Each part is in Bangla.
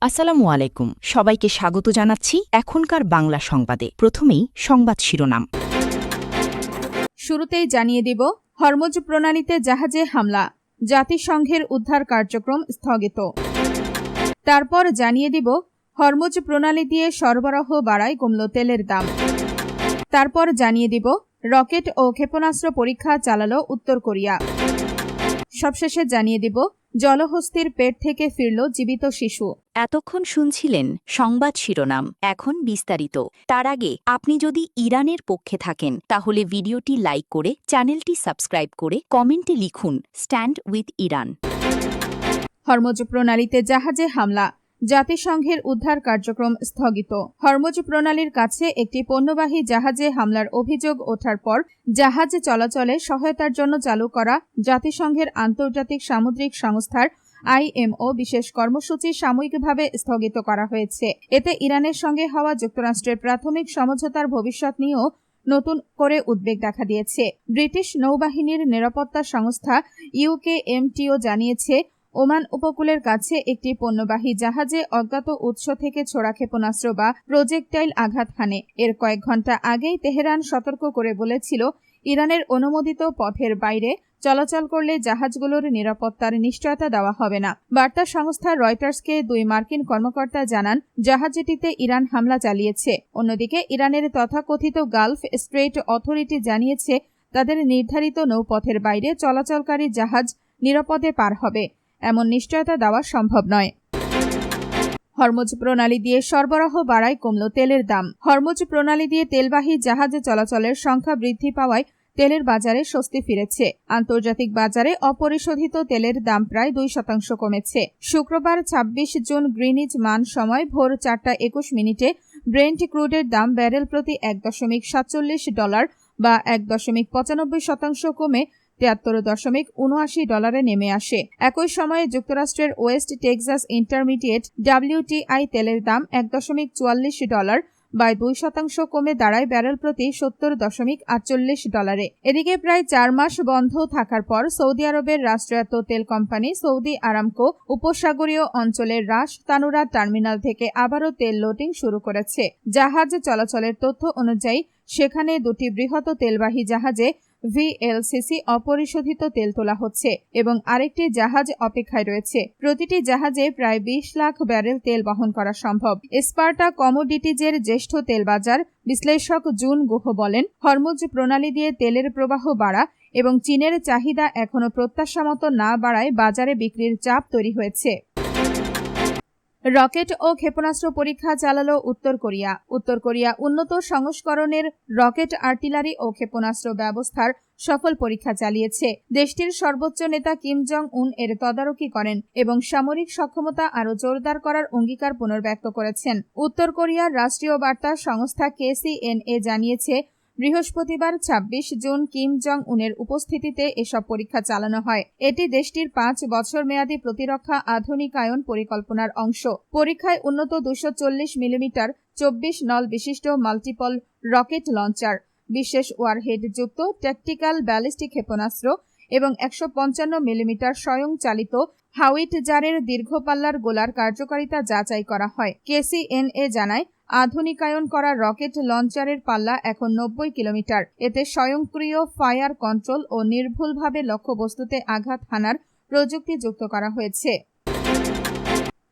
আসসালামু আলাইকুম, সবাইকে স্বাগত জানাচ্ছি এখনকার বাংলা সংবাদে। প্রথমেই সংবাদ শিরোনাম। শুরুতেই জানিয়ে দিব, হরমুজ প্রণালীতে জাহাজে হামলা, জাতিসংঘের উদ্ধার কার্যক্রম স্থগিত। তারপর জানিয়ে দিব, হরমুজ প্রণালী দিয়ে সরবরাহ বাড়ায় কমল তেলের দাম। তারপর জানিয়ে দিব, রকেট ও ক্ষেপণাস্ত্র পরীক্ষা চালালো উত্তর কোরিয়া। সবশেষে জানিয়ে দিব, জলহস্তির পেট থেকে ফিরল জীবিত শিশু। এতক্ষণ শুনছিলেন সংবাদ শিরোনাম, এখন বিস্তারিত। তার আগে আপনি যদি ইরানের পক্ষে থাকেন তাহলে ভিডিওটি লাইক করে চ্যানেলটি সাবস্ক্রাইব করে কমেন্টে লিখুন স্ট্যান্ড উইথ ইরান। হরমুজ প্রণালীতে জাহাজে হামলা, জাতিসংঘের উদ্ধার কার্যক্রম স্থগিত। হরমুজ প্রণালীর কাছে একটি পণ্যবাহী জাহাজে হামলার অভিযোগ ওঠার পর জাহাজ চলাচলে সহায়তার জন্য চালু করা জাতিসংঘের আন্তর্জাতিক সামুদ্রিক সংস্থার IMO বিশেষ কর্মসূচি সাময়িকভাবে স্থগিত করা হয়েছে। এতে ইরানের সঙ্গে হওয়া যুক্তরাষ্ট্রের প্রাথমিক সমঝোতার ভবিষ্যৎ নিয়েও নতুন করে উদ্বেগ দেখা দিয়েছে। ব্রিটিশ নৌবাহিনীর নিরাপত্তা সংস্থা UKMTO জানিয়েছে, ওমান উপকূলের কাছে একটি পণ্যবাহী জাহাজে অজ্ঞাত উৎস থেকে ছোড়া ক্ষেপণাস্ত্র বা প্রজেক্টাইল আঘাত হানে। এর কয়েক ঘণ্টা আগেই তেহরান সতর্ক করে বলেছিল, ইরানের অনুমোদিত পথের বাইরে চলাচল করলে জাহাজগুলোর নিরাপত্তার নিশ্চয়তা দেওয়া হবে না। বার্তা সংস্থা রয়টার্সকে দুই মার্কিন কর্মকর্তা জানান, জাহাজটিতে ইরান হামলা চালিয়েছে। অন্যদিকে ইরানের তথাকথিত গালফ স্ট্রেইট অথরিটি জানিয়েছে, তাদের নির্ধারিত নৌপথের বাইরে চলাচলকারী জাহাজ নিরাপদে পার হবে, এমন নিশ্চয়তা দেওয়া সম্ভব নয়। হরমুজ প্রণালী দিয়ে সরবরাহ বাড়ায় কমল তেলের দাম। হরমুজ প্রণালী দিয়ে তেলবাহী জাহাজে চলাচলের সংখ্যা বৃদ্ধি পাওয়ায় তেলের বাজারে স্বস্তি ফিরেছে। আন্তর্জাতিক বাজারে অপরিশোধিত তেলের দাম প্রায় 2% কমেছে। শুক্রবার 26 জুন গ্রিনিচ মান সময় ভোর 4:21 ব্রেন্ট ক্রুডের দাম ব্যারেল প্রতি $1.47 বা 1.95% কমে $73.79 নেমে আসে। একই সময়ে যুক্তরাষ্ট্রের ওয়েস্ট টেক্সাস ইন্টারমিডিয়েট WTI তেলের দাম $1.44 বা 2% কমে দাঁড়ায় ব্যারেল প্রতি $70.48। এদিকে প্রায় 4 মাস বন্ধ থাকার পর সৌদি আরবের রাষ্ট্রায়ত্ত তেল কোম্পানি সৌদি আরামকো উপসাগরীয় অঞ্চলের রাস তানুরা টার্মিনাল থেকে আবারও তেল লোডিং শুরু করেছে। জাহাজ চলাচলের তথ্য অনুযায়ী সেখানে দুটি বৃহৎ তেলবাহী জাহাজে VLCC অপরিশোধিত তেল তোলা হচ্ছে এবং আরেকটি জাহাজ অপেক্ষায় রয়েছে। প্রতিটি জাহাজে প্রায় 20 লাখ ব্যারেল তেল বহন করা সম্ভব। স্পার্টা কমোডিটিজের জ্যেষ্ঠ তেল বাজার বিশ্লেষক জুন গুহ বলেন, হরমুজ প্রণালী দিয়ে তেলের প্রবাহ বাড়া এবং চীনের চাহিদা এখনো প্রত্যাশামতো না বাড়ায় বাজারে বিক্রির চাপ তৈরি হয়েছে। রকেট ও ক্ষেপণাস্ত্র পরীক্ষা চালালো উত্তর কোরিয়া। উত্তর কোরিয়া উন্নত সংস্করণের রকেট, আর্টিলারি ও ক্ষেপণাস্ত্র ব্যবস্থার সফল পরীক্ষা চালিয়েছে। দেশটির সর্বোচ্চ নেতা কিম জং উন এর তদারকি করেন এবং সামরিক সক্ষমতা আরও জোরদার করার অঙ্গীকার পুনর্ব্যক্ত করেছেন। উত্তর কোরিয়ার রাষ্ট্রীয় বার্তা সংস্থা KCNA জানিয়েছে, বৃহস্পতিবার 26 জুন কিম জং উনের উপস্থিতিতে এসব পরীক্ষা চালানো হয়। এটি দেশটির 5 বছর মেয়াদী প্রতিরক্ষা আধুনিকায়ন পরিকল্পনার অংশ। পরীক্ষায় উন্নত 240 মিলিমিটার 24 নল বিশিষ্ট মাল্টিপল রকেট লঞ্চার, বিশেষ ওয়ারহেড যুক্ত ট্যাকটিক্যাল ব্যালিস্টিক ক্ষেপণাস্ত্র এবং 155 মিলিমিটার স্বয়ংচালিত হাউইটজারের দীর্ঘপাল্লার গোলার কার্যকারিতা যাচাই করা হয়। KCNA জানায়, আধুনিকায়ন করা রকেট লঞ্চারের পাল্লা এখন 90 কিলোমিটার। এতে স্বয়ংক্রিয় ফায়ার কন্ট্রোল ও নির্ভুলভাবে লক্ষ্যবস্তুতে আঘাত হানার প্রযুক্তি যুক্ত করা হয়েছে।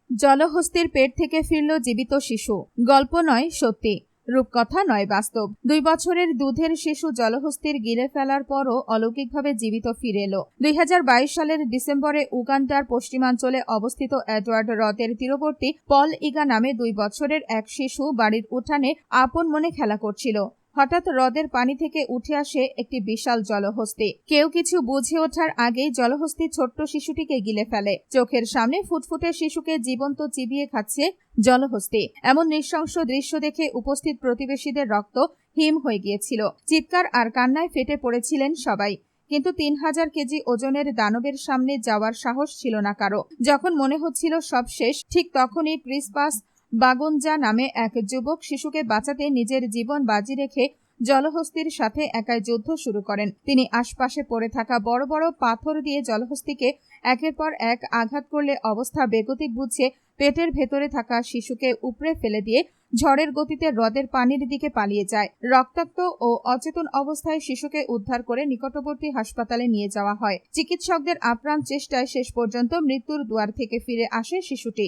জলহস্তির পেট থেকে ফিরল জীবিত শিশু। গল্প নয়, সত্যি। রূপকথা নয়, বাস্তব। 2 বছরের দুধের শিশু জলহস্তির গিলে ফেলার পরও অলৌকিকভাবে জীবিত ফিরে এলো। 2022 সালের ডিসেম্বরে উগান্ডার পশ্চিমাঞ্চলে অবস্থিত এডওয়ার্ড হ্রদের তীরবর্তী পল ইগা নামে 2 বছরের এক শিশু বাড়ির উঠানে আপন মনে খেলা করছিল। হঠাৎ হ্রদের পানি থেকে উঠে আসে একটি বিশাল জলহস্তি। কেউ কিছু বুঝে ওঠার আগেই জলহস্তি ছোট্ট শিশুটিকে গিলে ফেলে। চোখের সামনে ফুটফুটে শিশুকে জীবন্ত চিবিয়ে খাচ্ছে জলহস্তি। এমন নৃশংস দৃশ্য দেখে উপস্থিত প্রতিবেশীদের রক্ত হিম হয়ে গিয়েছিল। চিৎকার আর কান্নায় ফেটে পড়েছিলেন সবাই। কিন্তু 3000 কেজি ওজনের দানবের সামনে যাওয়ার সাহস ছিল না কারো। যখন মনে হচ্ছিল সব শেষ, ঠিক তখনই ক্রিসপাস বাগুনজা নামে এক যুবক শিশুকে বাঁচাতে নিজের জীবন বাজি রেখে জলহস্তির সাথে একাই যুদ্ধ শুরু করেন। তিনি আশপাশে পড়ে থাকা বড় বড় পাথর দিয়ে জলহস্তিকে একের পর এক আঘাত করলে অবস্থা বেগতিক বুঝে পেটের ভেতরে থাকা শিশুকে উপড়ে ফেলে দিয়ে ঝড়ের গতিতে হ্রদের পানির দিকে পালিয়ে যায়। রক্তাক্ত ও অচেতন অবস্থায় শিশুকে উদ্ধার করে নিকটবর্তী হাসপাতালে নিয়ে যাওয়া হয়। চিকিৎসকদের আপ্রাণ চেষ্টায় শেষ পর্যন্ত মৃত্যুর দুয়ার থেকে ফিরে আসে শিশুটি।